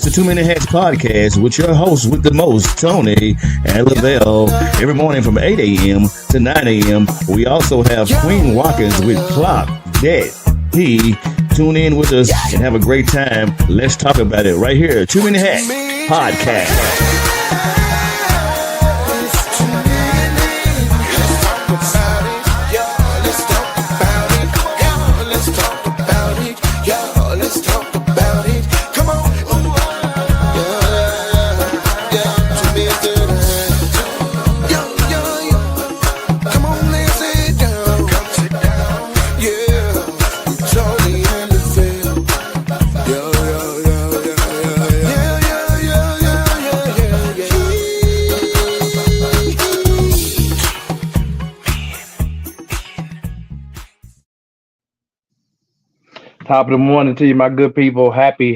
the Too Many Hats podcast with your hosts with the most, Tony and Lavelle. Every morning from 8 a.m. to 9 a.m. We also have Queen Watkins with Clock Dead. Tune in with us and have a great time. Let's talk about it right here. Too Many Hats podcast. Top of the morning to you, my good people. Happy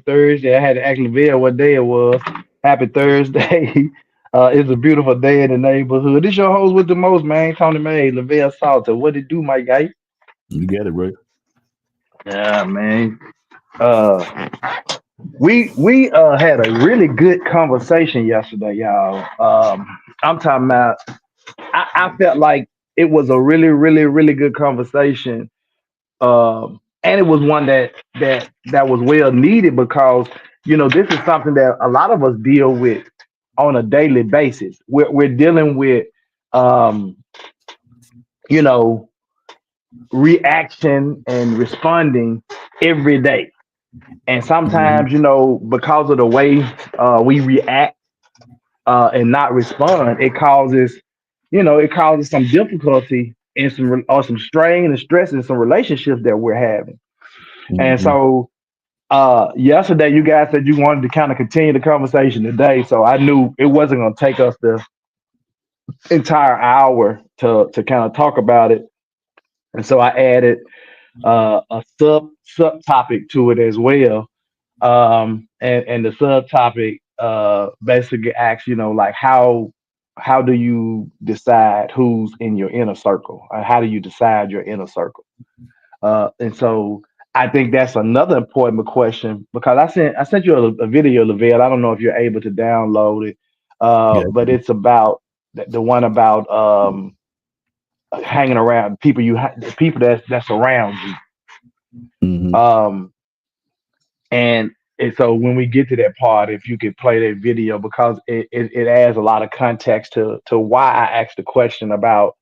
Thursday. I had to actually reveal what day it was. Happy Thursday. It's a beautiful day in the neighborhood. This your host with the most, man. Tony May, Lavelle Salter. What it do, my guy? You got it, right? Yeah, man. We had a really good conversation yesterday, y'all. I'm talking about. I felt like it was a really good conversation. And it was one that was well needed because this is something that a lot of us deal with on a daily basis. We're dealing with you know reaction and responding every day, and Mm-hmm. sometimes because of the way we react and not respond, it causes some difficulty and some strain and stress in some relationships that we're having. And Mm-hmm. so yesterday you guys said you wanted to kind of continue the conversation today. So I knew it wasn't gonna take us the entire hour to kind of talk about it. And so I added a subtopic to it as well. And the subtopic basically asks, like how do you decide who's in your inner circle? How do you decide your inner circle? And so I think that's another important question because I sent you a video, Lavelle. I don't know if you're able to download it, Yeah. but it's about the one about hanging around people the people that's around Mm-hmm. you. And so when we get to that part, if you could play that video because it adds a lot of context to why I asked the question about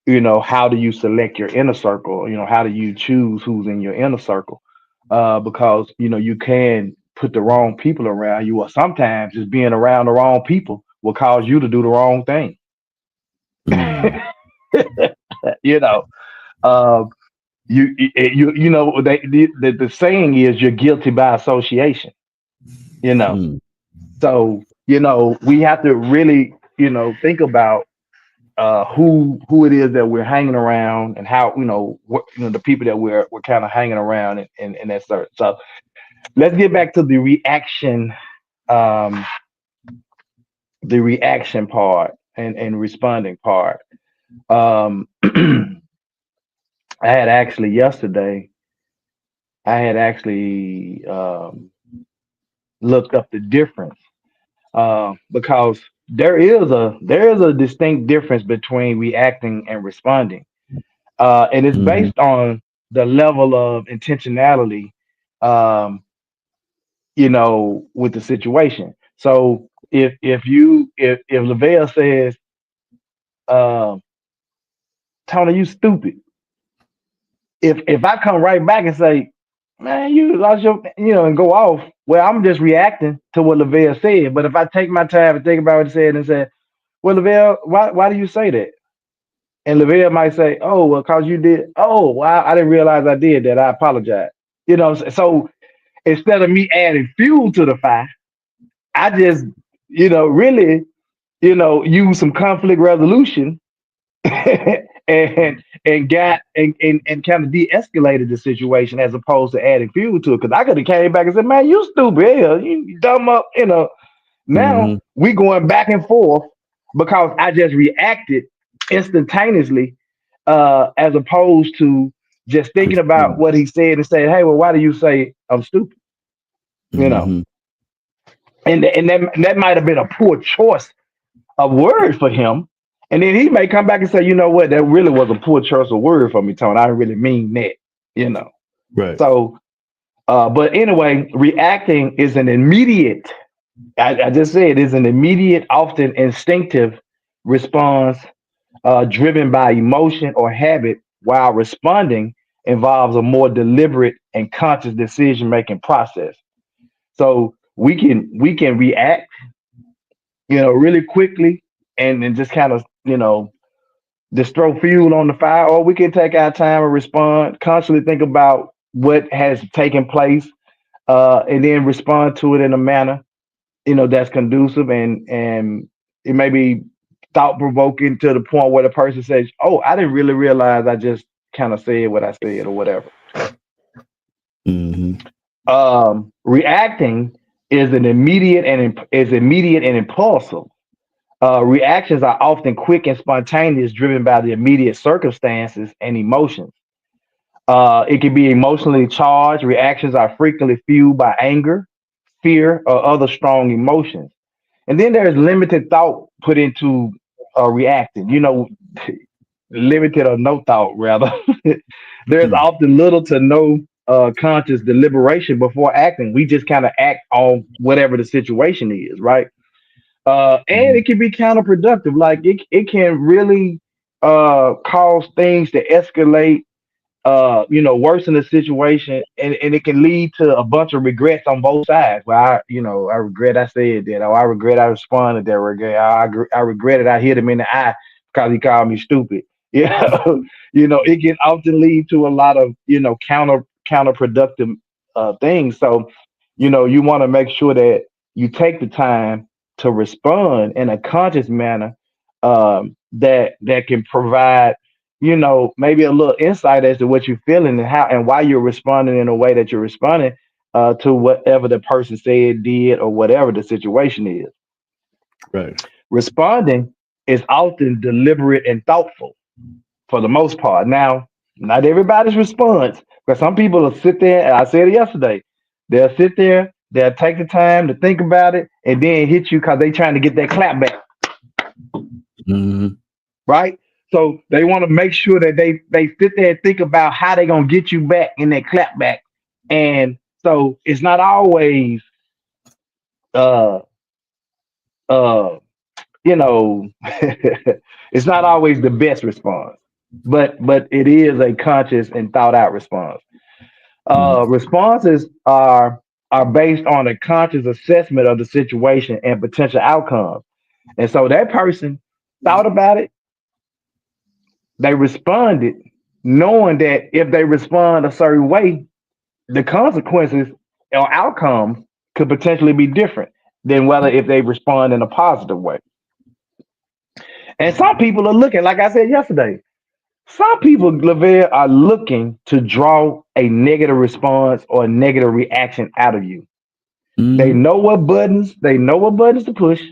how do you select your inner circle? How do you choose who's in your inner circle? Because you can put the wrong people around you, or sometimes just being around the wrong people will cause you to do the wrong thing. Mm-hmm. you know, uh, the saying is you're guilty by association. You know, Mm-hmm. so we have to really think about who it is that we're hanging around and how the people that we're kind of hanging around and that sort. So let's get back to um, the reaction part and responding part. Um, I had actually yesterday. I had actually looked up the difference because there is a distinct difference between reacting and responding. And it's Mm-hmm. based on the level of intentionality, um, with the situation. So if Lavelle says, uh, "Tony, you stupid," if I come right back and say, "Man, you lost your," and go off, well, I'm just reacting to what Lavelle said. But if I take my time and think about what he said and say, "Well, Lavelle, why do you say that?" And Lavelle might say, "Oh, well, cause you did. Oh, well, I didn't realize I did that. I apologize." So instead of me adding fuel to the fire, I just, really, use some conflict resolution and kind of de-escalated the situation as opposed to adding fuel to it. Because I could have came back and said, "Man, you stupid, hell, you dumb up." Now Mm-hmm. we going back and forth because I just reacted instantaneously, as opposed to just thinking about Respond. what he said and saying, "Hey, well, why do you say I'm stupid?" You know. Mm-hmm. and that might have been a poor choice of word for him. And then he may come back and say, you know what, that really was a poor choice of word for me, Tony. I didn't really mean that, you know. Right. So, but anyway, reacting is an immediate. I just said is an immediate, often instinctive response driven by emotion or habit, while responding involves a more deliberate and conscious decision making process. So we can react, really quickly, and just kind of, just throw fuel on the fire, or we can take our time and respond, constantly think about what has taken place, and then respond to it in a manner, that's conducive, and it may be thought provoking to the point where the person says, "Oh, I didn't really realize I just kind of said what I said," or whatever. Mm-hmm. Reacting is immediate and impulsive. Reactions are often quick and spontaneous, driven by the immediate circumstances and emotions. It can be emotionally charged. Reactions are frequently fueled by anger, fear, or other strong emotions. And then there's limited thought put into reacting. Limited or no thought, rather. There's Mm. often little to no conscious deliberation before acting. We just kind of act on whatever the situation is, right? And it can be counterproductive. Like it can really cause things to escalate, worsen the situation, and it can lead to a bunch of regrets on both sides. Well, I regret I said that, or I regret I responded that. Regret, I regretted I hit him in the eye because he called me stupid. Yeah, it can often lead to a lot of counterproductive things. So, you want to make sure that you take the time to respond in a conscious manner, that can provide, maybe a little insight as to what you're feeling and how and why you're responding in a way that you're responding to whatever the person said, did, or whatever the situation is. Right. Responding is often deliberate and thoughtful for the most part. Now, not everybody's response, because some people will sit there, and I said it yesterday, they'll sit there, they'll take the time to think about it, and then hit you because they're trying to get that clap back, Mm-hmm. right? So they want to make sure that they sit there and think about how they're gonna get you back in that clap back. And so it's not always uh uh you know it's not always the best response, but it is a conscious and thought out response. Mm-hmm. Responses are based on a conscious assessment of the situation and potential outcomes. And so that person thought about it, they responded, knowing that if they respond a certain way, the consequences or outcomes could potentially be different than whether if they respond in a positive way. And some people are looking, like I said yesterday, some people, Lavelle, are looking to draw a negative response or a negative reaction out of you. They Mm-hmm. know what buttons to push.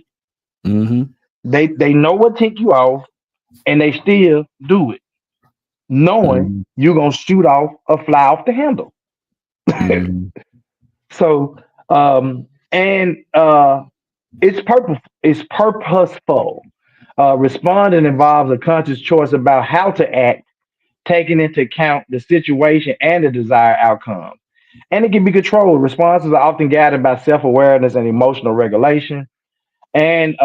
Mm-hmm. They know what tick you off, and they still do it, knowing Mm-hmm. you're gonna shoot off or fly off the handle. Mm-hmm. So, and it's purposeful. Responding involves a conscious choice about how to act, taking into account the situation and the desired outcome. And it can be controlled. Responses are often guided by self-awareness and emotional regulation. And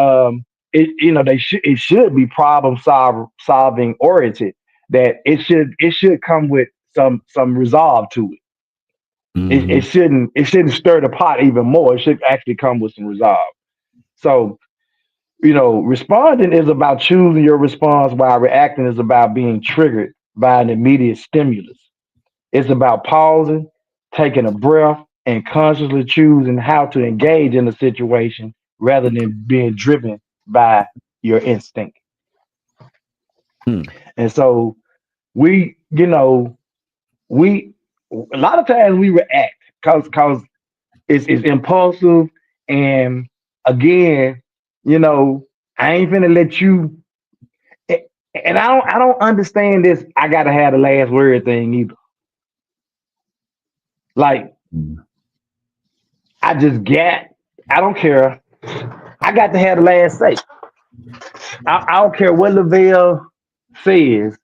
it should be solving oriented. That it should come with some resolve to it. Mm-hmm. It shouldn't stir the pot even more. It should actually come with some resolve. So, responding is about choosing your response, while reacting is about being triggered by an immediate stimulus. It's about pausing, taking a breath, and consciously choosing how to engage in the situation rather than being driven by your instinct. Mm-hmm. And so we, we a lot of times we react because it's impulsive, and again, you know, I ain't finna let you. And I don't understand this. I gotta have the last word thing either. Like I just got. I don't care. I got to have the last say. I don't care what Lavelle says.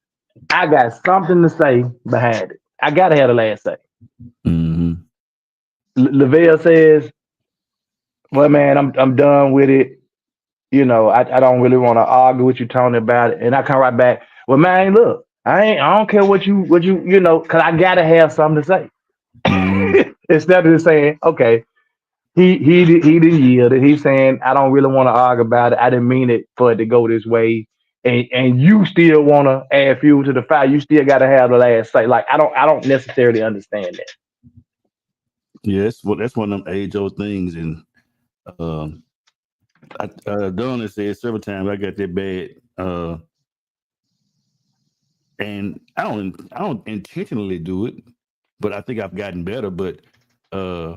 I got something to say behind it. I gotta have the last say. Mm-hmm. Lavelle says, "Well, man, I'm done with it. You know, I don't really want to argue with you, Tony, about it." And I come right back. Well, man, look, I don't care what you know, cause I gotta have something to say. Mm-hmm. Instead of just saying, okay, he didn't yield it. He's saying, I don't really want to argue about it. I didn't mean it for it to go this way. And you still want to add fuel to the fire. You still got to have the last say. Like I don't necessarily understand that. Yes, well, that's one of them age old things, and um, Donna said several times I got that bad, and I don't intentionally do it, but I think I've gotten better. But uh,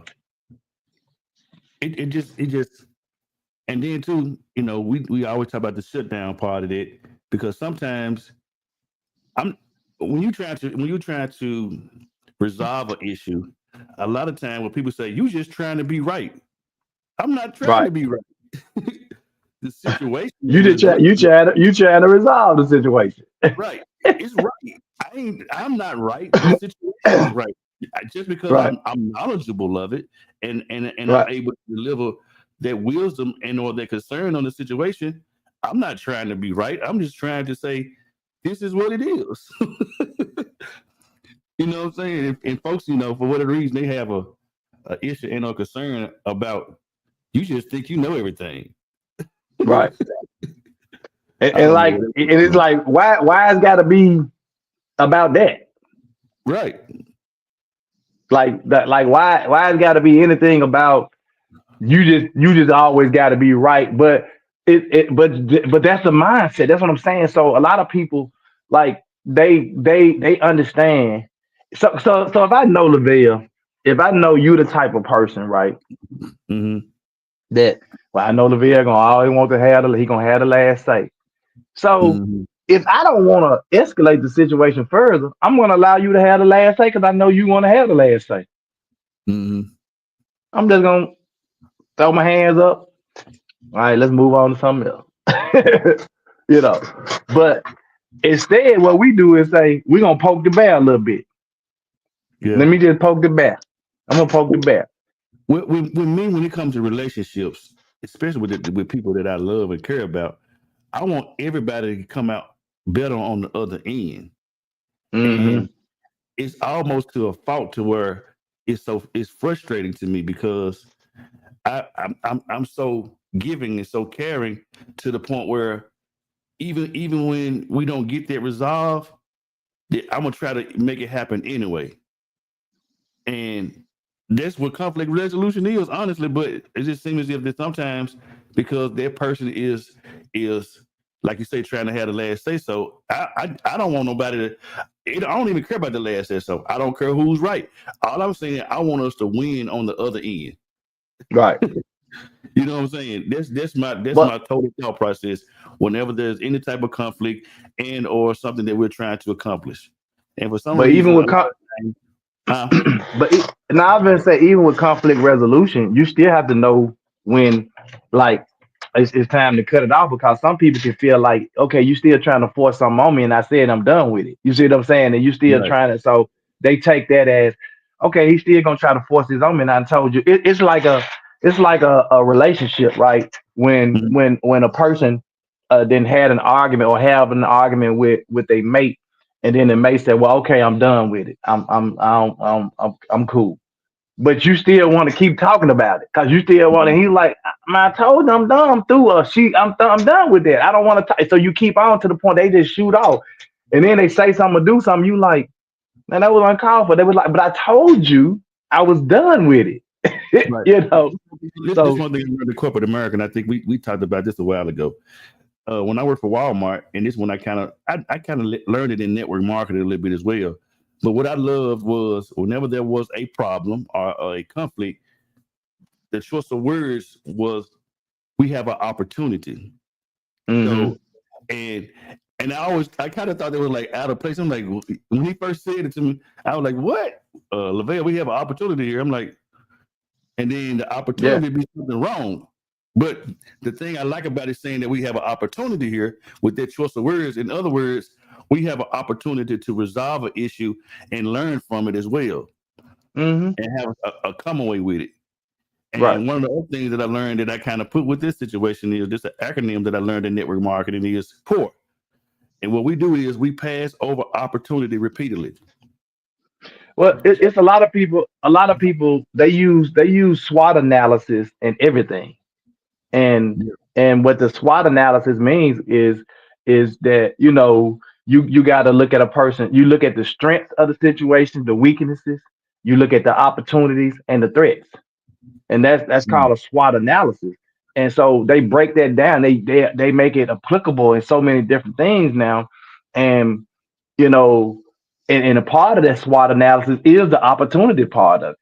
it just and then too, we always talk about the shutdown part of it because sometimes I'm when you try to resolve an issue, a lot of time when people say you just trying to be right, I'm not trying Right. to be right. The situation You is just try, great. you trying to resolve the situation. Right. It's right. I'm not right. The situation is right. Just because Right. I'm knowledgeable of it and I'm Right. able to deliver that wisdom and or that concern on the situation, I'm not trying to be right. I'm just trying to say this is what it is. You know what I'm saying? And folks, for whatever reason, they have a issue and or concern about you just think you know everything. Right. I And don't know like what it and is it's from. like why it's gotta be about that? Right. Like that like why it's gotta be anything about you just always gotta be right. But but that's the mindset. That's what I'm saying. So a lot of people like they understand. So if I know Lavelle, if I know you the type of person, right? Mm-hmm. That well, I know Lavelle gonna always want to have he gonna have the last say. So Mm-hmm. if I don't want to escalate the situation further, I'm gonna allow you to have the last say because I know you want to have the last say. Mm-hmm. I'm just gonna throw my hands up. All right, let's move on to something else. you know. But instead, what we do is say we're gonna poke the bear a little bit. Yeah. Let me just poke the bear. I'm gonna poke the bear. When it comes to relationships, especially with people that I love and care about, I want everybody to come out better on the other end. Mm-hmm. And it's almost to a fault to where it's frustrating to me because I'm so giving and so caring to the point where even when we don't get that resolved, I'm gonna try to make it happen anyway. And that's what conflict resolution is, honestly. But it just seems as if that sometimes because that person is like you say, trying to have the last say so. I don't want nobody to. I don't even care about the last say so. I don't care who's right. All I'm saying, I want us to win on the other end. Right. You know what I'm saying? That's my But total thought process. Whenever there's any type of conflict and or something that we're trying to accomplish, and for some but even reason, a with lot of times, huh? now I've been saying even with conflict resolution, you still have to know when like it's time to cut it off because some people can feel like okay, you still trying to force something on me, and I said I'm done with it. You see what I'm saying? And you still Right. trying to, so they take that as okay, he's still gonna try to force this on me. And I told you, it's like a relationship, right? When Mhm. when a person then had an argument or have an argument with a mate and then the mate said, "Well, okay, I'm done with it. I'm cool." But you still want to keep talking about it because you still want to. He's like, "Man, I told them I'm done. I'm through. I'm done with that. I don't want to." So you keep on to the point they just shoot off, and then they say something or do something. You like, man, that was uncalled for. They was like, "But I told you I was done with it." Right. you know. This So one thing in the corporate America, and I think we talked about this a while ago. When I worked for Walmart, and this one I kind of learned it in network marketing a little bit as well. But what I loved was whenever there was a problem or a conflict, the choice of words was we have an opportunity. hmm So and I kind of thought they were like out of place. I'm like when he first said it to me, I was like, "What, Lavelle? We have an opportunity here." I'm like, and then the Yeah. opportunity be something wrong. But the thing I like about it saying that we have an opportunity here with that choice of words. In other words, we have an opportunity to resolve an issue and learn from it as well, Mm-hmm. and have a come away with it. Right. And one of the other things that I learned that I kind of put with this situation is this acronym that I learned in network marketing is POUR. And what we do is we pass over opportunity repeatedly. Well, it's a lot of people. A lot of people they use SWOT analysis and everything. And Yeah. what the SWOT analysis means is that you got to look at a person. You look at the strengths of the situation, the weaknesses. You look at the opportunities and the threats, and that's Mm. called a SWOT analysis. And so they break that down. They make it applicable in so many different things now, and you know, and a part of that SWOT analysis is the opportunity part of it.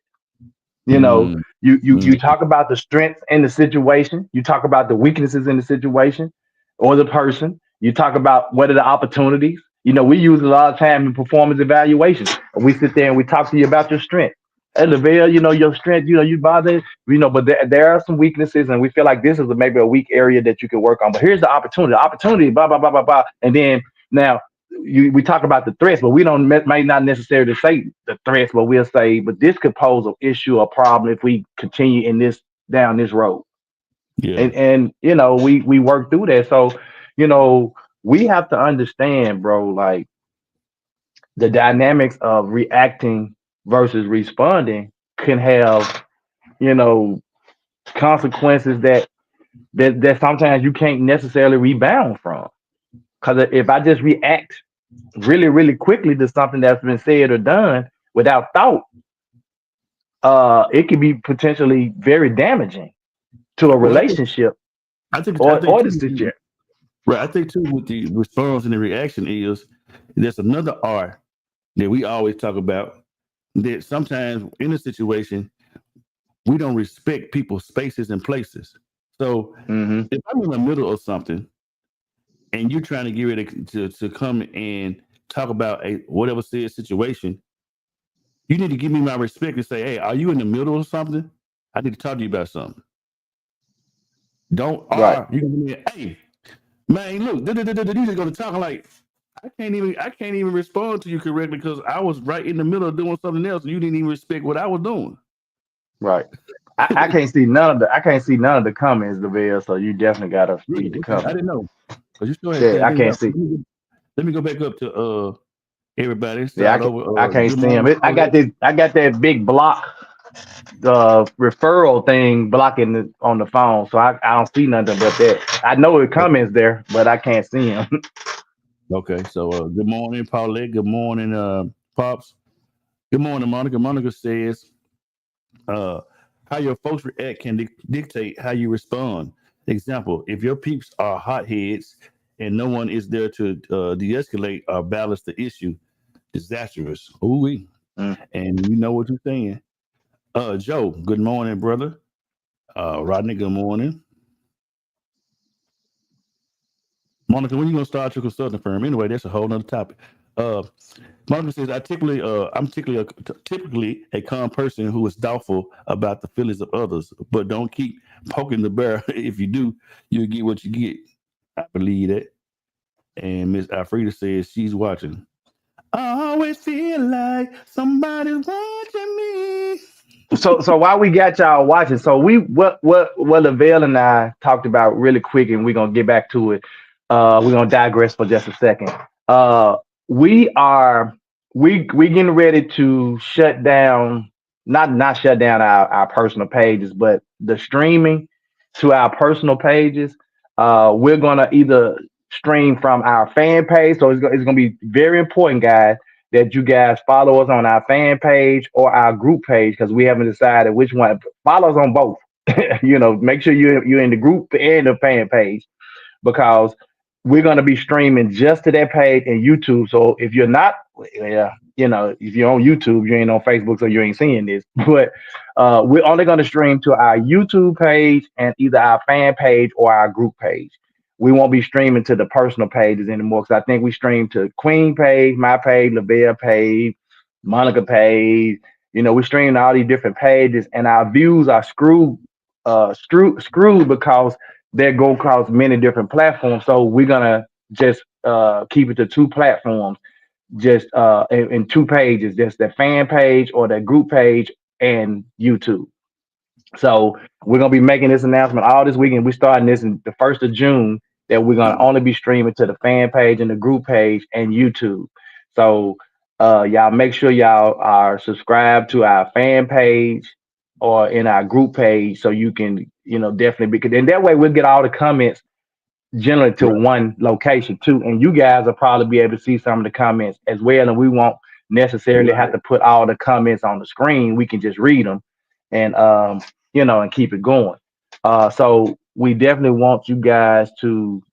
You know, Mm. you Mm. talk about the strengths in the situation, you talk about the weaknesses in the situation or the person, you talk about what are the opportunities. We use a lot of time in performance evaluations. We sit there and we talk to you about your strength. Hey, Lavelle, your strength, you bother, but there are some weaknesses, and we feel like this is maybe a weak area that you could work on. But here's the opportunity, blah, blah, blah, blah, blah. And then now we talk about the threats, but we don't might not necessarily say the threats, but we'll say, but this could pose an issue or problem if we continue in this down this road. Yeah. And we work through that. So, you know, we have to understand, bro, like the dynamics of reacting versus responding can have, you know, consequences that sometimes you can't necessarily rebound from. Because if I just react really, really quickly to something that's been said or done without thought, it can be potentially very damaging to a Well, relationship I think or the too, situation. right. I think too with the response and the reaction is there's another R that we always talk about that sometimes in a situation we don't respect people's spaces and places. So Hmm. if I'm in the middle of something and you're trying to get ready to come and talk about a whatever said situation, you need to give me my respect and say, hey, are you in the middle of something? I need to talk to you about something. Don't Right. you can be, hey, man, look, you just gonna talk like I can't even respond to you correctly because I was right in the middle of doing something else and you didn't even respect what I was doing. Right. I can't see none of the comments, Deville. So you definitely gotta Really? read the Okay, I comments. didn't know. Because you still had Yeah, sent I things can't out. see. Let me go back up to everybody. Yeah, Start over. I can't Good see him. morning, I got Paulette. this. I got that big block, referral thing blocking on the phone, so I don't see nothing but that. I know the Okay. comments there, but I can't see him. Okay. So good morning, Paulette. Good morning, Pops. Good morning, Monica. Monica says, uh, how your folks react can dictate how you respond. Example, if your peeps are hotheads and no one is there to de-escalate or balance the issue, disastrous. Ooh, Mm. and you know what you're saying. Joe, good morning, brother. Rodney, good morning. Monica, when you gonna start your consulting firm? Anyway, that's a whole nother topic. Uh, Monica says, typically a calm person who is doubtful about the feelings of others, but don't keep poking the bear. If you do, you'll get what you get. I believe that. And Miss Alfreda says she's watching. I always feel like somebody's watching me. So while we got y'all watching, so we what Lavelle and I talked about really quick, and we're gonna get back to it. We're gonna digress for just a second. Uh, we are we getting ready to shut down, not shut down our personal pages, but the streaming to our personal pages. We're gonna either stream from our fan page, so it's gonna be very important, guys, that you guys follow us on our fan page or our group page because we haven't decided which one. Follow us on both. Make sure you're in the group and the fan page because we're going to be streaming just to that page in YouTube. So if you're not, yeah, if you're on YouTube, you ain't on Facebook, so you ain't seeing this. But we're only going to stream to our YouTube page and either our fan page or our group page. We won't be streaming to the personal pages anymore because I think we stream to Queen page, my page, Lavelle page, Monica page. We stream to all these different pages, and our views are screwed because they go across many different platforms. So we're gonna just keep it to two platforms, just in two pages, just the fan page or the group page and YouTube. So we're gonna be making this announcement all this weekend. We're starting this in the 1st of June, that we're gonna only be streaming to the fan page and the group page and YouTube. So y'all make sure y'all are subscribed to our fan page or in our group page, so you can, definitely, because and that way we'll get all the comments generally to Right. one location too. And you guys will probably be able to see some of the comments as well. And we won't necessarily have Right. to put all the comments on the screen. We can just read them and and keep it going. So we definitely want you guys to,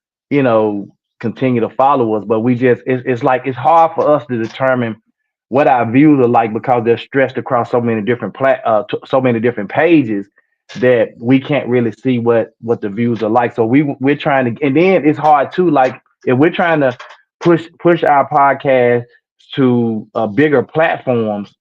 continue to follow us. But it's like it's hard for us to determine what our views are like, because they're stretched across so many different so many different pages, that we can't really see what the views are like. So we're trying to, and then it's hard too. Like, if we're trying to push our podcast to bigger platforms,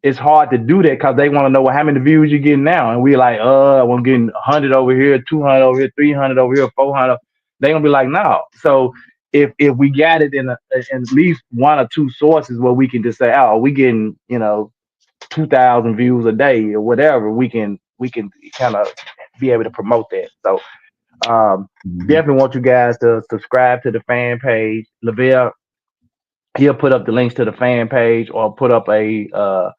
it's hard to do that, because they want to know, well, how many views you getting now, and we're like, I'm getting 100 over here, 200 over here, 300 over here, 400. They're gonna be like, no. So if we got it in at least one or two sources where we can just say, oh, we getting 2,000 views a day or whatever, we can kind of be able to promote that. So definitely want you guys to subscribe to the fan page. Lavelle, he'll put up the links to the fan page, or put up a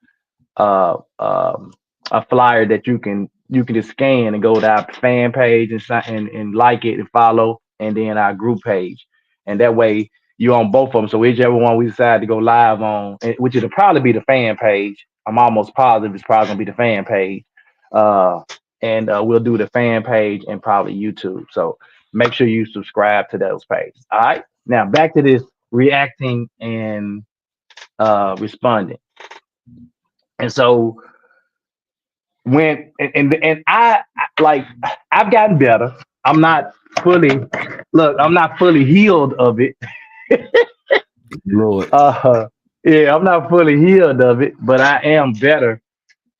flyer that you can just scan and go to our fan page and like it and follow, and then our group page, and that way you're on both of them. So whichever one we decide to go live on, which it'll probably be the fan page. I'm almost positive it's probably gonna be the fan page, and we'll do the fan page and probably YouTube. So make sure you subscribe to those pages. All right, now back to this reacting and responding. And so and like, I've gotten better. I'm not fully healed of it. Lord. Yeah, I'm not fully healed of it, but I am better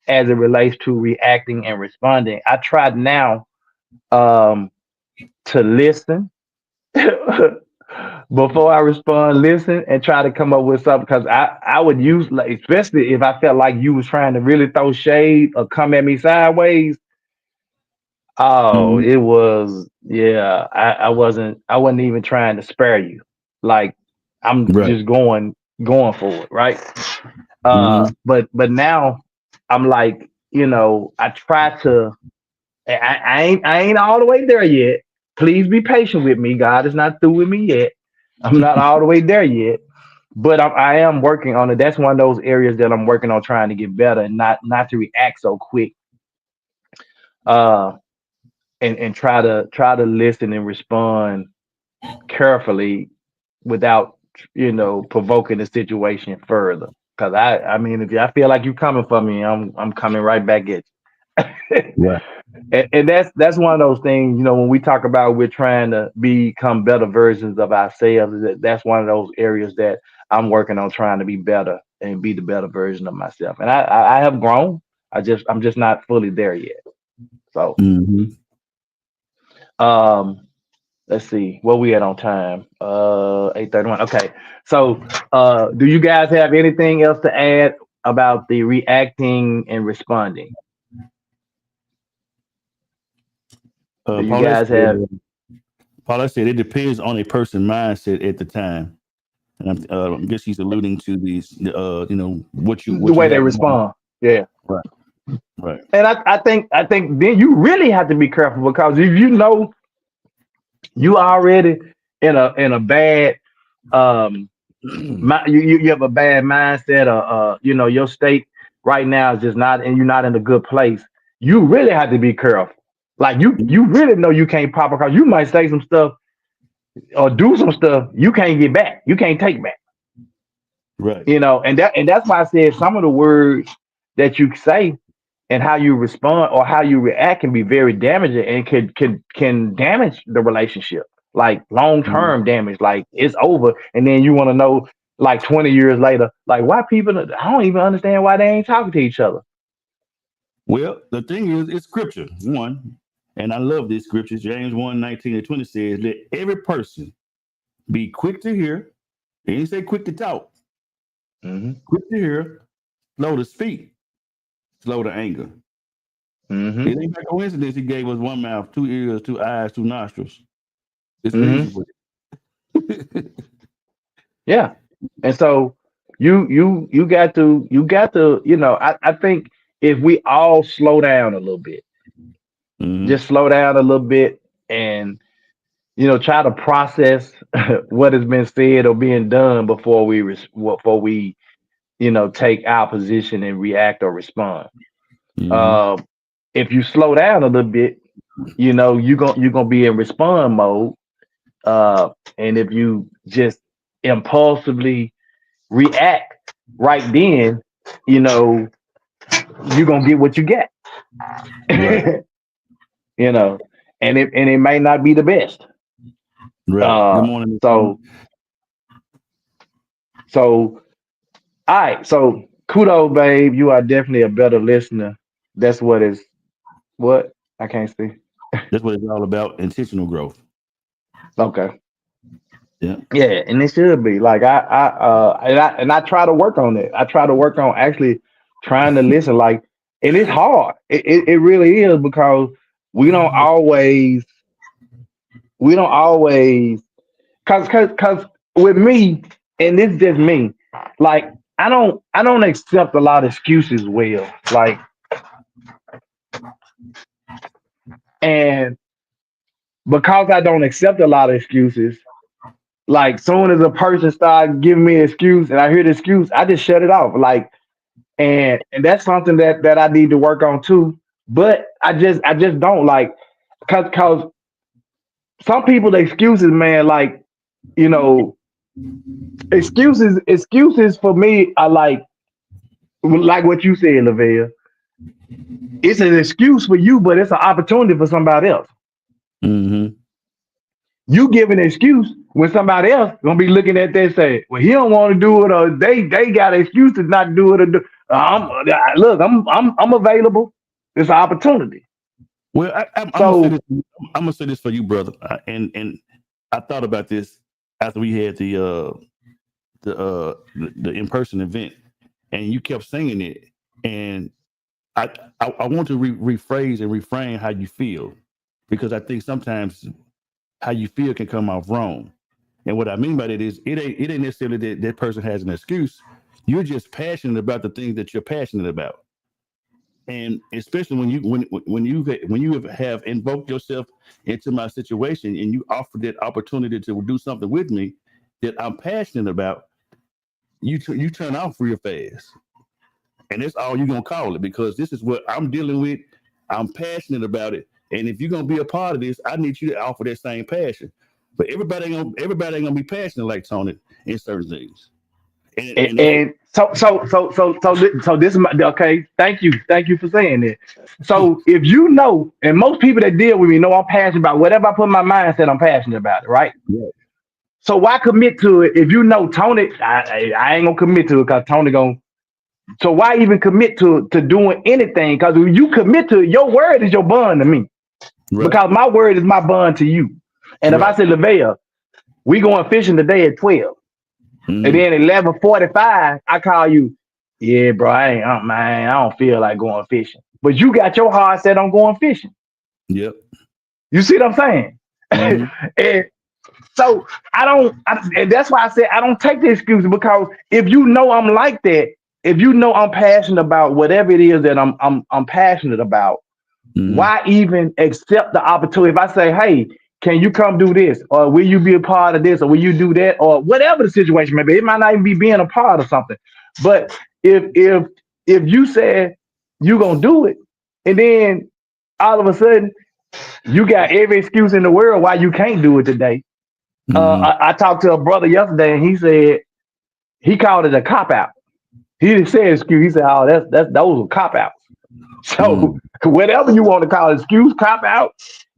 as it relates to reacting and responding. I try now to listen before I respond, listen, and try to come up with something, because I would use, like, especially if I felt like you was trying to really throw shade or come at me sideways. Oh, Mhm. it was, yeah. I wasn't even trying to spare you. Like, I'm Right. just going for it, right? Hmm. But now I'm like, I try to. I ain't all the way there yet. Please be patient with me. God is not through with me yet. I'm not all the way there yet, but I am working on it. That's one of those areas that I'm working on, trying to get better and not to react so quick. Uh, and try to listen and respond carefully without provoking the situation further. Because I mean, if I feel like you coming for me, I'm coming right back at you. Right. And that's one of those things, when we talk about we're trying to become better versions of ourselves, that's one of those areas that I'm working on, trying to be better and be the better version of myself. And I have grown. I'm just not fully there yet. So Hmm. um let's see what we had on time. 8:31. Okay. So do you guys have anything else to add about the reacting and responding? Do you Paulette guys have said, it depends on a person's mindset at the time. And I guess he's alluding to these, what the you way they have going. respond? Yeah. Right. Right. And I think then you really have to be careful, because if you already in a bad you have a bad mindset, or your state right now is just not, and you're not in a good place, you really have to be careful. Like, you really know you can't pop, because you might say some stuff or do some stuff you can't get back, you can't take back. Right. And that's why I said some of the words that you say and how you respond or how you react can be very damaging, and can damage the relationship, like long Mhm. term damage. Like, it's over, and then you want to know, like 20 years later, like why people, I don't even understand why they ain't talking to each other. Well, the thing is, it's scripture, one, and I love this scripture. James 1:19-20 says, let every person be quick to hear. He didn't say quick to talk. Quick to hear, slow to speak, slow to anger. It ain't by coincidence he gave us one mouth, 2 ears, 2 eyes, 2 nostrils. It's reasonable. Yeah. And so you got to, you know, I think if we all slow down a little bit, just slow down a little bit and, you know, try to process what has been said or being done before we, you know, take our position and react or respond. If you slow down a little bit, you know, you're gonna be in respond mode. And if you just impulsively react right then, you know, you're gonna get what you get. Right. You know, and it may not be the best. Right. Good morning. So all right, so kudos, babe. You are definitely a better listener. That's what I can't see. That's what it's all about, intentional growth. Okay. Yeah. Yeah, and it should be like I try to work on it. I try to work on actually trying to listen. Like, and it's hard. It really is because we don't always cause with me, and this is just me. Like I don't accept a lot of excuses well. Like, and because I don't accept a lot of excuses, like soon as a person starts giving me an excuse and I hear the excuse, I just shut it off. Like, and that's something that I need to work on too. But I just don't like cause some people's excuses, man, like, you know, excuses for me are like what you said, Lavelle. It's an excuse for you, but it's an opportunity for somebody else. You give an excuse when somebody else gonna be looking at that and say, well, he don't want to do it, or they got excuses not to do it. Or do. I'm available. It's an opportunity. Well, I'm gonna say this for you, brother. And I thought about this after we had the in-person event, and you kept saying it, and I want to rephrase and reframe how you feel, because I think sometimes how you feel can come off wrong. And what I mean by that is it ain't necessarily that person has an excuse. You're just passionate about the things that you're passionate about. And especially when you have invoked yourself into my situation and you offer that opportunity to do something with me that I'm passionate about, you turn off real fast. And that's all you're gonna call it, because this is what I'm dealing with. I'm passionate about it. And if you're gonna be a part of this, I need you to offer that same passion. But everybody ain't gonna be passionate like Tony in certain things. And so this is my okay. Thank you for saying that. So if you know, and most people that deal with me know I'm passionate about whatever I put in my mindset, I'm passionate about it, right? Yeah. So why commit to it if you know Tony? I ain't gonna commit to it because Tony gonna. So why even commit to doing anything? Because when you commit to it, your word is your bond to me. Right. Because my word is my bond to you. And if I say, Lavelle, we going fishing today at 12. And then 11:45, I call you. Yeah, bro, I don't feel like going fishing. But you got your heart set on going fishing. Yep. You see what I'm saying? And so and that's why I said I don't take the excuses, because if you know I'm like that, if you know I'm passionate about whatever it is that I'm passionate about, why even accept the opportunity? If I say, hey, can you come do this? Or will you be a part of this? Or will you do that? Or whatever the situation may be. It might not even be being a part of something. But if you said you're gonna do it, and then all of a sudden you got every excuse in the world why you can't do it today. I talked to a brother yesterday, and he said he called it a cop-out. He didn't say excuse. He said, oh, those are cop-outs. So whatever you want to call it, excuse, cop-out,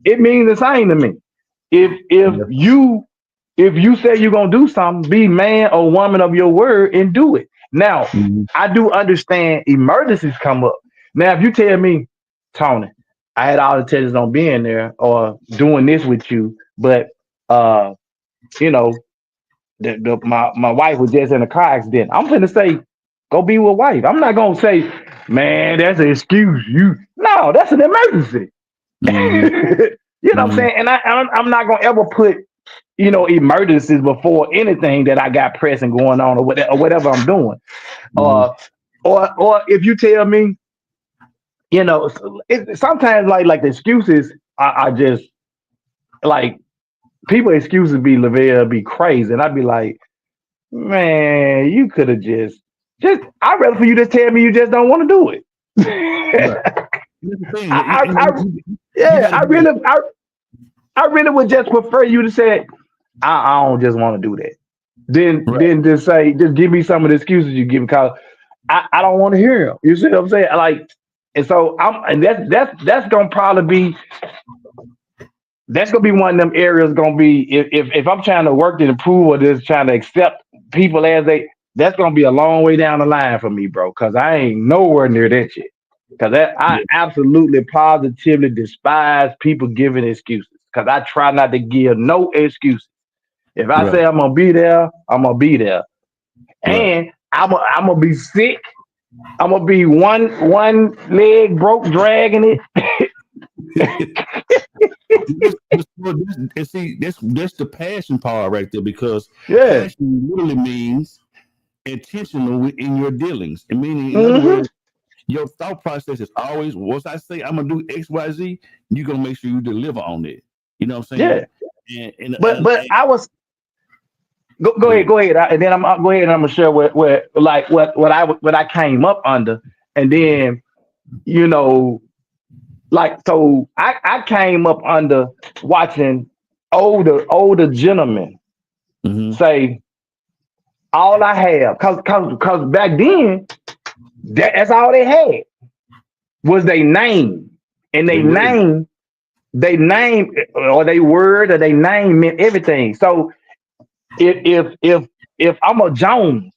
it means the same to me. If you If you say you're gonna do something, be man or woman of your word and do it. Now, Mhm. I do understand emergencies come up. Now, if you tell me, Tony, I had all the intentions on being there or doing this with you, but uh, you know, my wife was just in a car accident. I'm gonna say, go be with wife. I'm not gonna say, man, that's an excuse. You no, that's an emergency. Mhm. You know what I'm Mhm. saying? And I'm not gonna ever put emergencies before anything that I got pressing going on or whatever I'm doing. Mhm. Uh, or if you tell me, sometimes like the excuses are just like people excuses be Lavelle be crazy, and I'd be like, man, you could have just I'd rather for you to tell me you just don't want to do it. Right. That's the thing. I You yeah, got to be. I really would just prefer you to say I don't just want to do that. Right. Then just say just give me some of the excuses you give because I don't want to hear them. You see what I'm saying? Like, and so that's gonna probably be that's gonna be one of them areas gonna be if I'm trying to work to improve or just trying to accept people as they that's gonna be a long way down the line for me, bro. Cause I ain't nowhere near that shit. Cause I Yeah. absolutely positively despise people giving excuses. Cause I try not to give no excuses. If I say Right. I'm gonna be there, I'm gonna be there. Right. And I'm gonna be sick. I'm gonna be one leg broke dragging it. And see, that's the passion part right there because Yeah. passion literally means intentional in your dealings. And meaning, in other Hmm. words, your thought process is always once I say I'm gonna do X, Y, Z, you're gonna make sure you deliver on it. You know what I'm saying? Yeah. But And I was go go ahead, ahead. go ahead, and then I'll go ahead and I'm gonna share what I came up under, and then you know so I came up under watching older gentlemen Mm-hmm. say all I have cause back then that's all they had was they name and They were. they name or they word or they name meant everything. So if if if if I'm a Jones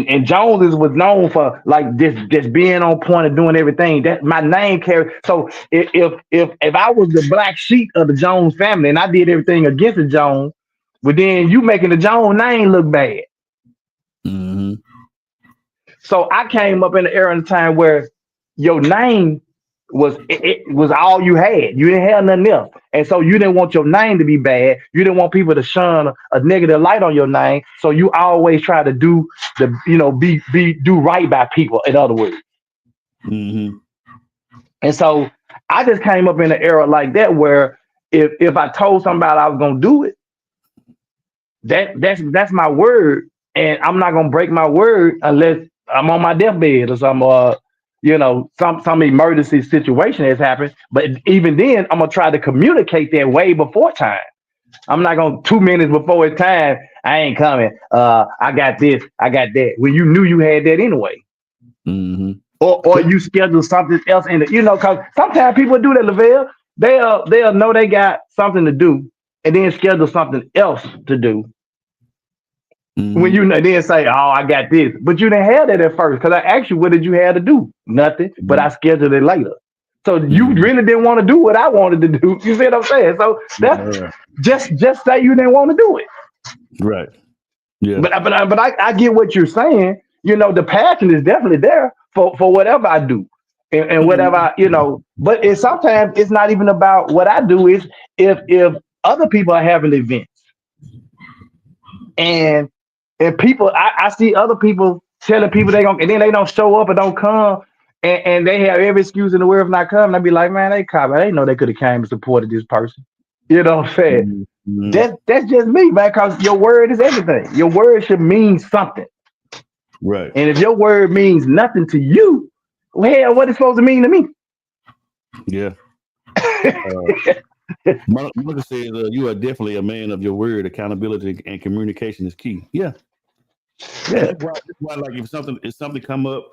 and Jones was known for like just being on point and doing everything that my name carry. So if I was the black sheep of the Jones family and I did everything against the Jones, but then you making the Jones name look bad. Mm-hmm. So I came up in the era and time where your name it was all you had. You didn't have nothing else. And so you didn't want your name to be bad. You didn't want people to shine a negative light on your name. So you always try to do be do right by people, in other words. Mm-hmm. And so I just came up in an era like that where if I told somebody I was gonna do it, that's my word, and I'm not gonna break my word unless I'm on my deathbed or some emergency situation has happened. But even then, I'm gonna try to communicate that way before time. I'm not gonna 2 minutes before it's time. I ain't coming. I got this. I got that. When you knew you had that anyway, Mm-hmm. or But you schedule something else in the, because sometimes people do that, Lavelle. They'll know they got something to do, and then schedule something else to do when mm-hmm. you then say, "Oh, I got this," but you didn't have that at first because I asked you, "What did you have to do?" Nothing, but I scheduled it later. So you Mm-hmm. really didn't want to do what I wanted to do. You see what I'm saying? So that's Yeah. just say you didn't want to do it. Right. Yeah. But I get what you're saying. The passion is definitely there for whatever I do and whatever But sometimes it's not even about what I do. Is if other people are having events and people, I see other people telling people they gonna, and then they don't show up or don't come, and they have every excuse in the world for not coming. I'd be like, man, they cop. I didn't know they could have came and supported this person. You know what I'm saying? Mm-hmm. That's just me, man. Because your word is everything. Your word should mean something. Right. And if your word means nothing to you, well, hell, what is it supposed to mean to me? Yeah. Uh, my mother says you are definitely a man of your word. Accountability and communication is key. Yeah. And Yeah. that's why like if something come up,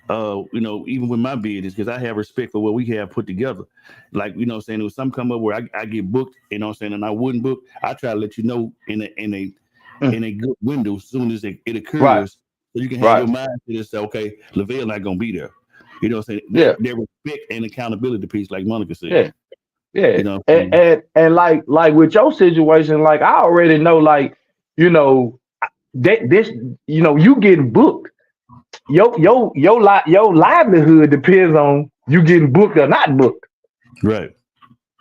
even with my business, because I have respect for what we have put together. Like, what I'm saying, if some come up where I get booked, what I'm saying, and I wouldn't book, I try to let you know in a good window as soon as it occurs, Right. so you can have Right. your mind to just say, okay, Lavelle not gonna be there. You know what I'm saying? Yeah. Their respect and accountability piece, like Monica said. Yeah. Yeah. You know what I'm saying? And like with your situation, like I already know, like, this, you getting booked. Your livelihood depends on you getting booked or not booked. Right.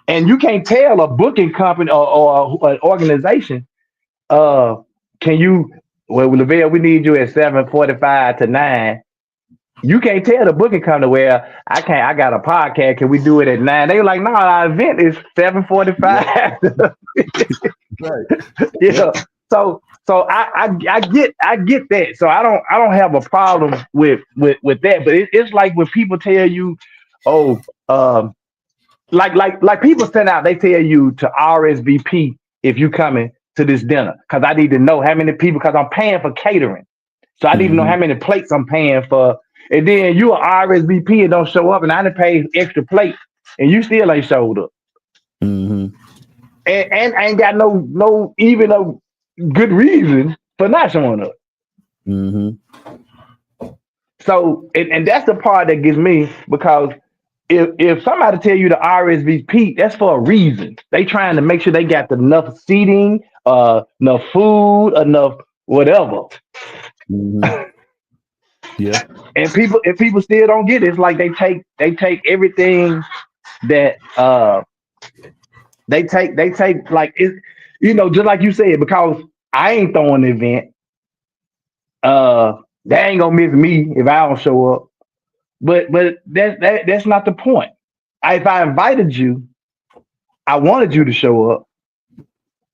And you can't tell a booking company or an organization, can you, well, Lavelle, we need you at 7:45 to 9. You can't tell the booking company, well, I got a podcast. Can we do it at 9? They were like, no, our event is 7:45. Right. So I get that. So I don't have a problem with that. But it's like when people tell you, oh, like people send out, they tell you to RSVP if you coming to this dinner, because I need to know how many people, because I'm paying for catering. So I need to know how many plates I'm paying for. And then you are RSVP and don't show up, and I done paid extra plates, and you still ain't showed up. And I ain't got no even a good reason for not showing up. So and that's the part that gets me, because if somebody tell you to RSVP, that's for a reason. They trying to make sure they got enough seating, enough food, enough whatever. Yeah. And people still don't get it. It's like they take everything that they take like it, just like you said, because I ain't throwing the event, they ain't gonna miss me if I don't show up. But that's not the point. If I invited you, I wanted you to show up.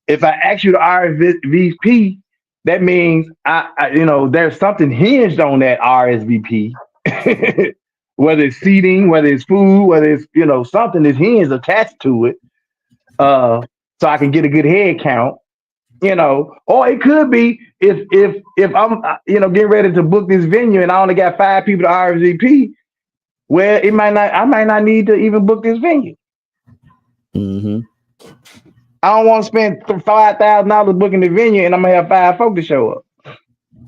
If I asked you to RSVP, that means I there's something hinged on that RSVP. Whether it's seating, whether it's food, whether it's something is hinged attached to it. So I can get a good head count. Or it could be if I'm getting ready to book this venue and I only got 5 people to RSVP, well, I might not need to even book this venue. I don't want to spend $5,000 booking the venue and I'm gonna have 5 folks to show up.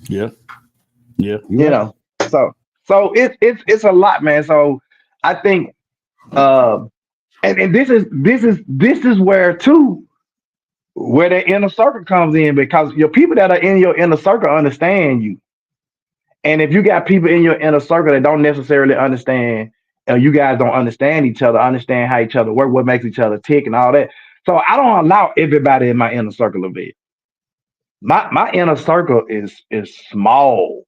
Yeah. So it's a lot, man. So I think, and this is where too, where the inner circle comes in, because your people that are in your inner circle understand you. And if you got people in your inner circle that don't necessarily understand, you guys don't understand each other, understand how each other work, what makes each other tick and all that. So I don't allow everybody in my inner circle of it. My inner circle is small.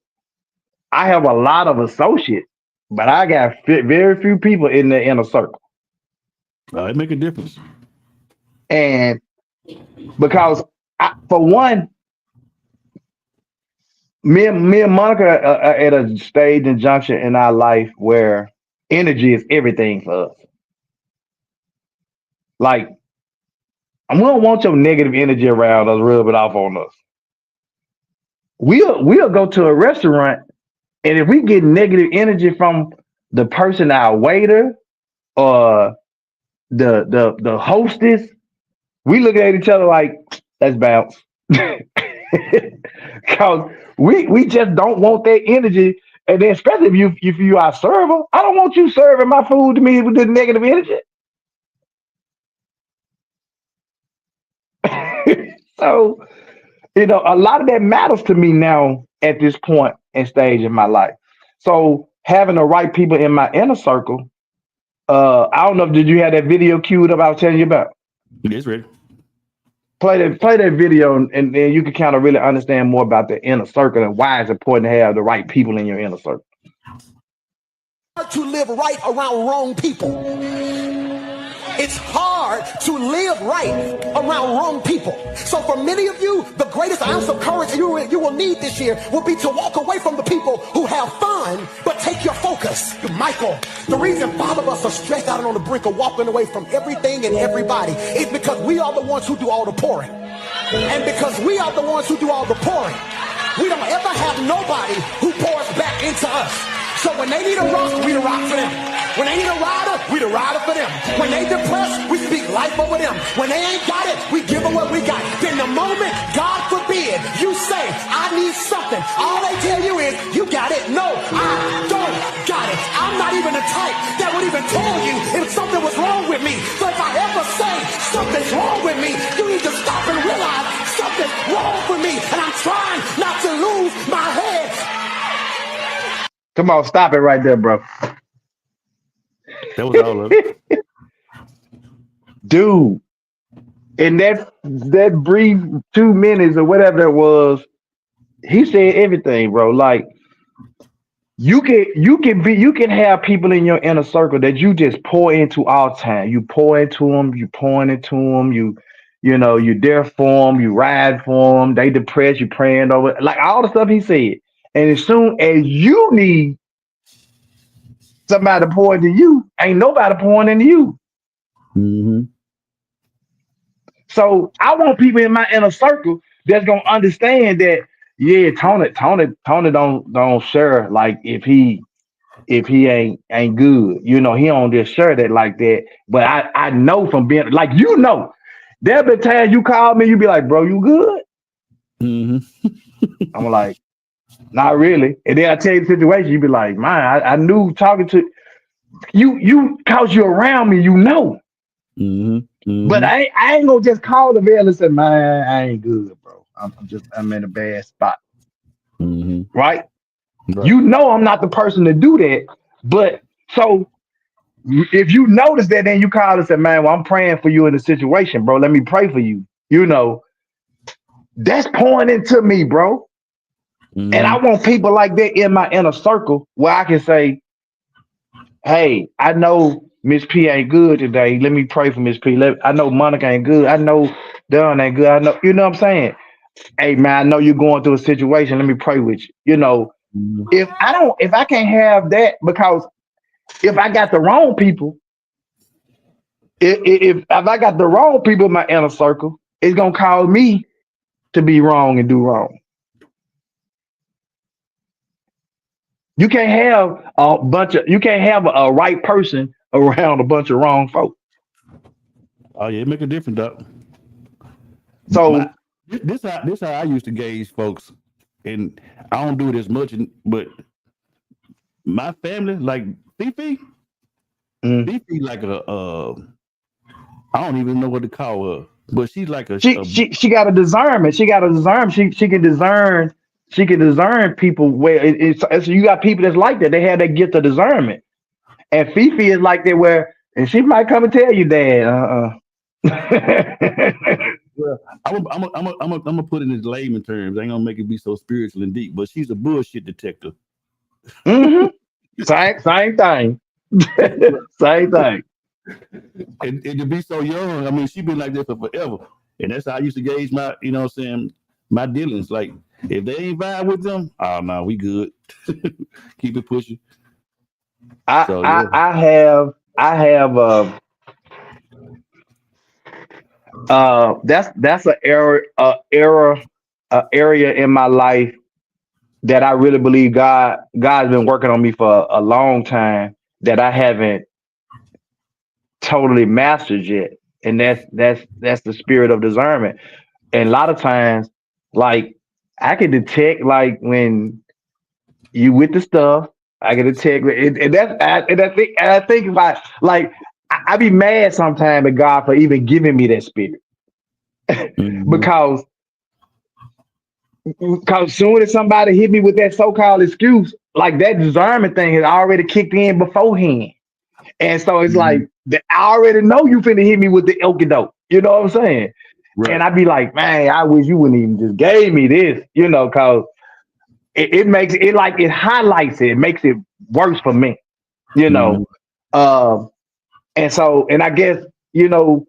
I have a lot of associates, but I got very few people in the inner circle. It make a difference. And because for one, me and Monica are at a stage and junction in our life where energy is everything for us. Like, we don't want your negative energy around us, rub it off on us. We'll go to a restaurant, and if we get negative energy from the person, our waiter, or the hostess, we look at each other like, let's bounce. Because we just don't want that energy. And then especially if you are a server, I don't want you serving my food to me with this negative energy. So, a lot of that matters to me now at this point and stage in my life. So having the right people in my inner circle, I don't know, did you have that video queued up I was telling you about? It's ready. Play that video, and then you can kind of really understand more about the inner circle and why it's important to have the right people in your inner circle. To live right around wrong people. It's hard to live right around wrong people. So for many of you, the greatest ounce of courage you will need this year will be to walk away from the people who have fun, but take your focus. Michael, the reason 5 of us are stressed out and on the brink of walking away from everything and everybody is because we are the ones who do all the pouring. And because we are the ones who do all the pouring, we don't ever have nobody who pours back into us. So when they need a rock, we the rock for them. When they need a rider, we the rider for them. When they depressed, we speak life over them. When they ain't got it, we give them what we got. Then the moment, God forbid, you say, I need something, all they tell you is, you got it. No, I don't got it. I'm not even the type that would even tell you if something was wrong with me. So if I ever say something's wrong with me, you need to stop and realize something's wrong with me. And I'm trying not to lose my head. Come on, stop it right there, bro. That was all of it. Dude, in that brief 2 minutes or whatever it was, he said everything, bro. Like you can have people in your inner circle that you just pour into all time. You pour into them, you pouring into them, you know, you there for them, you ride for them, they depressed, you praying over, like all the stuff he said. And as soon as you need somebody to pour into you, ain't nobody pouring into you. Mm-hmm. So I want people in my inner circle that's gonna understand that, yeah, Tony don't share like if he ain't good. You know, he don't just share that like that. But I know from being like, you know, there'll be times you call me, you be like, bro, you good? Mm-hmm. I'm like, not really. And then I tell you the situation, you be like, man, I knew talking to you cause you around me, you know. Mm-hmm. Mm-hmm. But I ain't gonna just call the veil and say, man, I ain't good, bro. I'm in a bad spot. Mm-hmm. Right? Right. You know I'm not the person to do that. But so if you notice that, then you call and say, man, well, I'm praying for you in the situation, bro. Let me pray for you. You know, that's pouring into me, bro. Mm-hmm. And I want people like that in my inner circle where I can say, hey, I know Miss P ain't good today. Let me pray for Miss P. I know Monica ain't good. I know Don ain't good. I know, you know what I'm saying? Hey man, I know you're going through a situation. Let me pray with you. You know, Mm-hmm. if I can't have that, because if I got the wrong people, if I got the wrong people in my inner circle, it's gonna cause me to be wrong and do wrong. You can't have a right person around a bunch of wrong folks. Oh yeah, it make a difference, Doc. So This how I used to gauge folks, and I don't do it as much. But my family, like Fifi, Fifi like I don't even know what to call her, but she's like she got a discernment. She got a discernment. She can discern. She can discern people where it's you got people that's like that. They have that gift of discernment. And Fifi is like that where, and she might come and tell you, Dad, well, I'm gonna put it in layman terms. I ain't gonna make it be so spiritual and deep, but she's a bullshit detector. mm-hmm. Same thing. Same thing. And to be so young, I mean, she been like that for forever. And that's how I used to gauge my, you know what I'm saying, my dealings. Like, if they ain't vibe with them, oh no, we good. Keep it pushing. I have that's an area in my life that I really believe God's been working on me for a long time that I haven't totally mastered yet. And that's the spirit of discernment. And a lot of times, like I can detect like when you with the stuff, I can detect and I think about like I be mad sometimes at God for even giving me that spirit. Mm-hmm. because soon as somebody hit me with that so-called excuse, like that discernment thing has already kicked in beforehand. And so it's like I already know you finna hit me with the okie doke. You know what I'm saying? Right. And I'd be like, man, I wish you wouldn't even just gave me this, you know, because it makes it like it highlights it, makes it worse for me, you know. And so, and I guess, you know,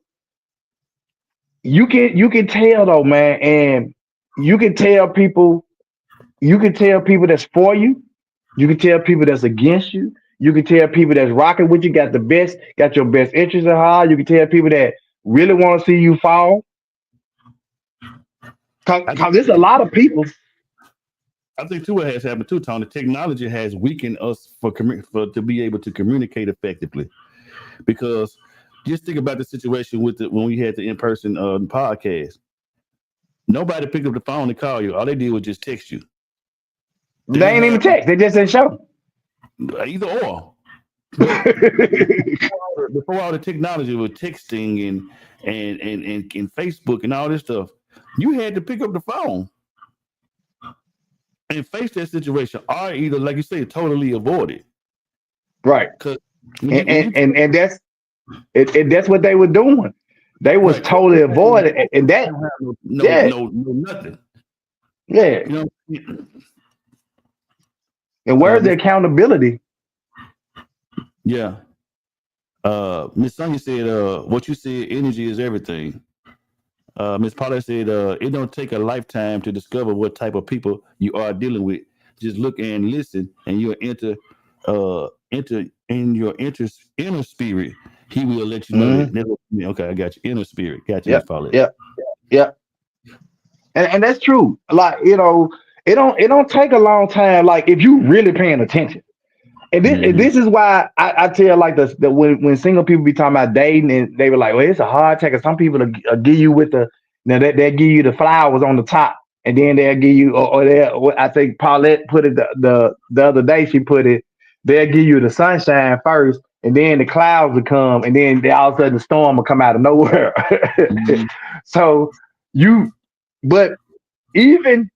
you can tell though, man, and you can tell people that's for you, you can tell people that's against you, you can tell people that's rocking with you, got your best interest at heart, you can tell people that really want to see you fall. Cause there's a lot of people I think too what has happened too, Tony. Technology has weakened us for to be able to communicate effectively. Because just think about the situation with when we had the in-person podcast. Nobody picked up the phone to call you. All they did was just text you. They ain't even text. They just didn't show. Either or. Before all the technology with texting and Facebook and all this stuff, you had to pick up the phone and face that situation, or either, like you say, totally avoid it. Right. And that's what they were doing. They was totally avoiding it, and that no nothing. Yeah. You know? And where's the accountability? Yeah. Miss Sonia said, what you said, energy is everything. Miss Paula said, it don't take a lifetime to discover what type of people you are dealing with. Just look and listen, and you'll enter in your inner spirit. He will let you know. Mm-hmm. Okay, I got you. Inner spirit. Got you, Miss Paula. Yeah. And that's true. Like, it don't take a long time. Like, if you really paying attention. And this is why I tell like when single people be talking about dating, and they were like, well, it's a hard take. Some people give you with they'll give you the flowers on the top, and then they'll give you, I think Paulette put it the other day. She put it, they'll give you the sunshine first, and then the clouds will come, and then all of a sudden the storm will come out of nowhere. So but even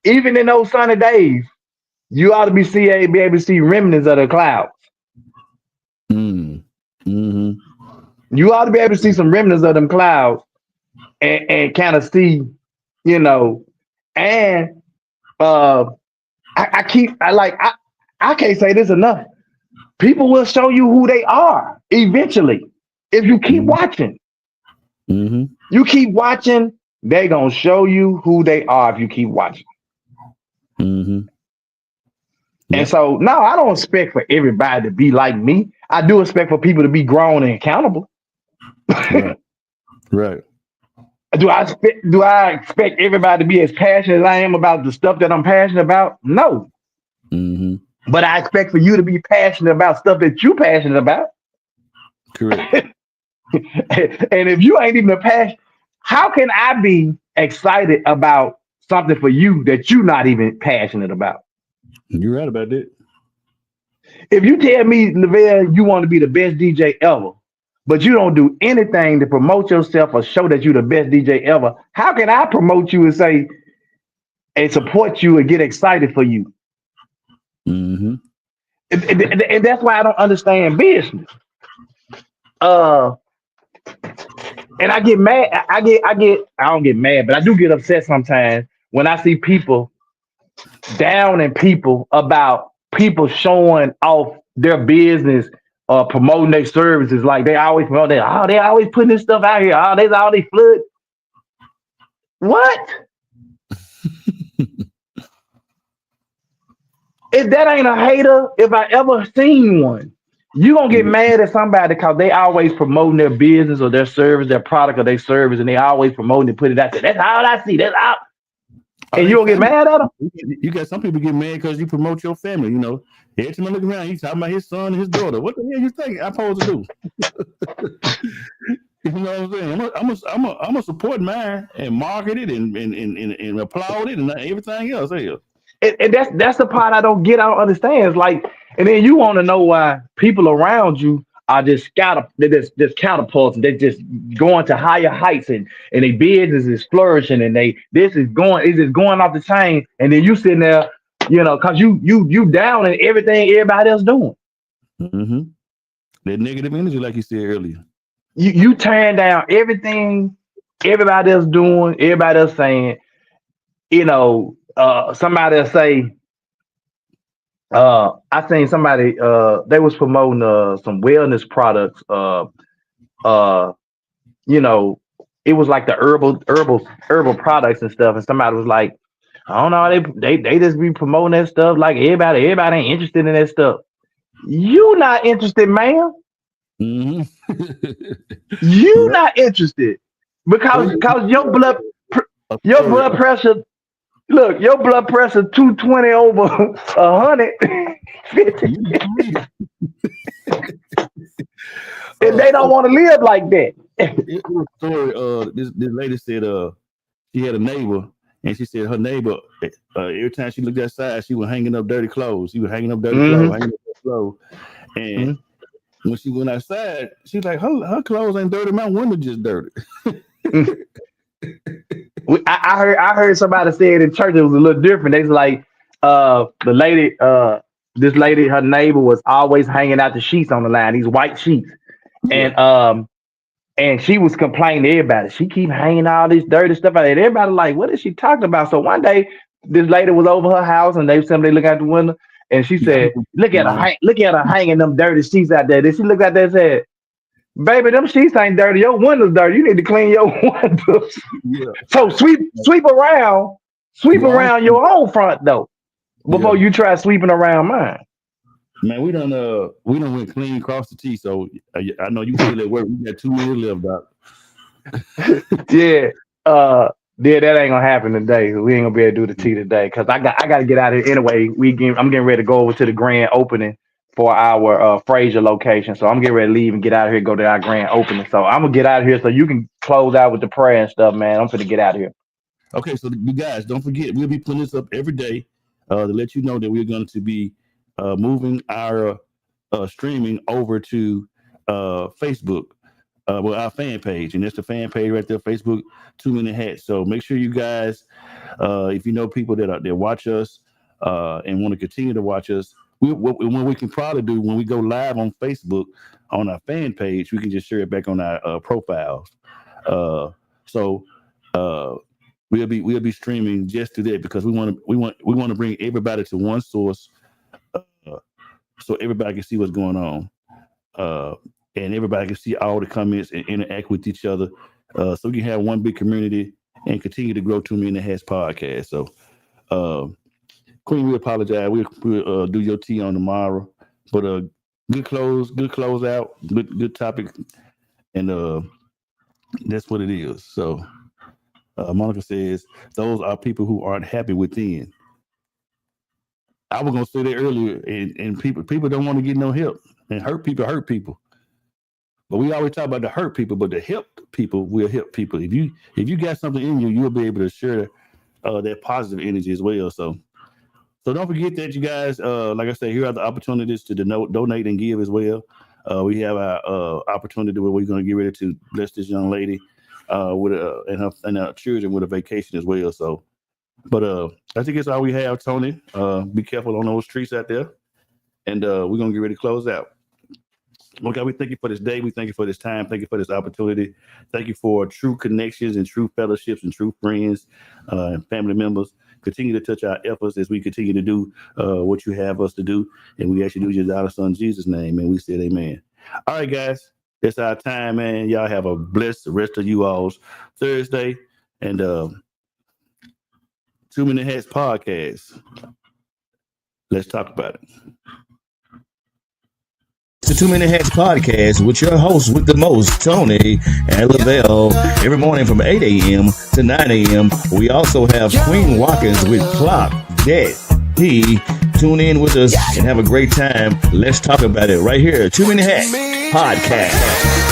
in those sunny days, you ought to be able to see remnants of the clouds. Mm-hmm. You ought to be able to see some remnants of them clouds and kind of see, and I can't say this enough. People will show you who they are eventually if you keep watching. Mm-hmm. You keep watching, they're gonna show you who they are if you keep watching. Mm-hmm. And so, no, I don't expect for everybody to be like me. I do expect for people to be grown and accountable. Right. Do I expect everybody to be as passionate as I am about the stuff that I'm passionate about? No. Mm-hmm. But I expect for you to be passionate about stuff that you're passionate about. Correct. And if you ain't even a passion, how can I be excited about something for you that you're not even passionate about? You're right about that. If you tell me, Lavelle, you want to be the best DJ ever, but you don't do anything to promote yourself or show that you're the best DJ ever, how can I promote you and say and support you and get excited for you? Mm-hmm. And that's why I don't understand business. And I get mad. I don't get mad, but I do get upset sometimes when I see people downing people about people showing off their business or promoting their services. Like they always promote that. They always putting this stuff out here. They flood. What? If that ain't a hater, if I ever seen one, you gonna get mad at somebody because they always promoting their business or their service, their product or their service, and they always promoting and put it out there. That's all I see. That's all. And you don't get mad at them? You got some people get mad because you promote your family. Every time I look around, he's talking about his son and his daughter. What the hell you think I'm supposed to do? You know what I'm saying? I'm a support mine and market it and applaud it and everything else. And that's the part I don't get. I don't understand. It's like, and then you want to know why people around you are just just catapulting. They're just going to higher heights and their business is flourishing and it's just going off the chain. And then you sitting there, because you down in everything everybody else doing. Mm-hmm. That negative energy, like you said earlier. You tearing down everything everybody else doing, everybody else saying, somebody will say, I seen somebody they was promoting some wellness products. It was like the herbal products and stuff, and somebody was like, I don't know, they just be promoting that stuff like everybody ain't interested in that stuff. You not interested, man. Mm-hmm. You not interested because your blood pressure Look, your blood pressure 220 over 150. And they don't want to live like that. It was a story. This lady said she had a neighbor, and she said her neighbor every time she looked outside, she was hanging up dirty clothes. She was hanging up dirty clothes, and when she went outside, she was like, her clothes ain't dirty. My window just dirty. I heard somebody say it in church. It was a little different. They was like, this lady, her neighbor was always hanging out the sheets on the line, these white sheets, and she was complaining to everybody. She keep hanging all this dirty stuff out there. Everybody like, what is she talking about? So one day, this lady was over her house, and somebody look out the window, and she said, "Look at her hanging them dirty sheets out there." Then she looked out there and said, "Baby, them sheets ain't dirty. Your window's dirty. You need to clean your windows." Yeah. So sweep around your own front door before you try sweeping around mine. Man, we done went clean across the T. So I know you feel that work. We got 2 minutes left, Doc. Yeah, that ain't gonna happen today. We ain't gonna be able to do the T today because I got to get out of here anyway. I'm getting ready to go over to the grand opening for our Fraser location. So I'm getting ready to leave and get out of here, go to our grand opening. So I'm gonna get out of here so you can close out with the prayer and stuff, man. I'm gonna get out of here. Okay, so you guys don't forget, we'll be putting this up every day to let you know that we're going to be moving our streaming over to Facebook, our fan page, and that's the fan page right there, Facebook 2 Minute Hats. So make sure you guys, if you know people that watch us and want to continue to watch us, what we can probably do when we go live on Facebook on our fan page, we can just share it back on our profiles. So we'll be streaming just to that because we want to bring everybody to one source, so everybody can see what's going on, and everybody can see all the comments and interact with each other, so we can have one big community and continue to grow 2 Minute Hats podcast. So, Queen, we apologize. We'll do your tea on tomorrow, but good close out, good topic, and that's what it is. So. Monica says, those are people who aren't happy within. I was going to say that earlier, and people don't want to get no help. And hurt people. But we always talk about the hurt people, but the help people will help people. If you got something in you, you'll be able to share that positive energy as well. So don't forget that, you guys, like I said, here are the opportunities to donate and give as well. We have our opportunity where we're going to get ready to bless this young lady and our children with a vacation as well. So, but I think that's all we have, Tony. Be careful on those streets out there, and we're gonna get ready to close out. Lord God, we thank you for this day. We thank you for this time. Thank you for this opportunity. Thank you for true connections and true fellowships and true friends and family members. Continue to touch our efforts as we continue to do what you have us to do, and we actually do your daughter son Jesus' name, and we said amen. All right, guys. It's our time, man. Y'all have a blessed rest of you all's Thursday. And 2 Minute Hats podcast. Let's talk about it. The 2 Minute Hats podcast with your host with the most, Tony and Lavelle, every morning from 8 a.m. to 9 a.m. We also have Queen Watkins with Clock That He. Tune in with us and have a great time. Let's talk about it right here. 2 Minute Hats podcast.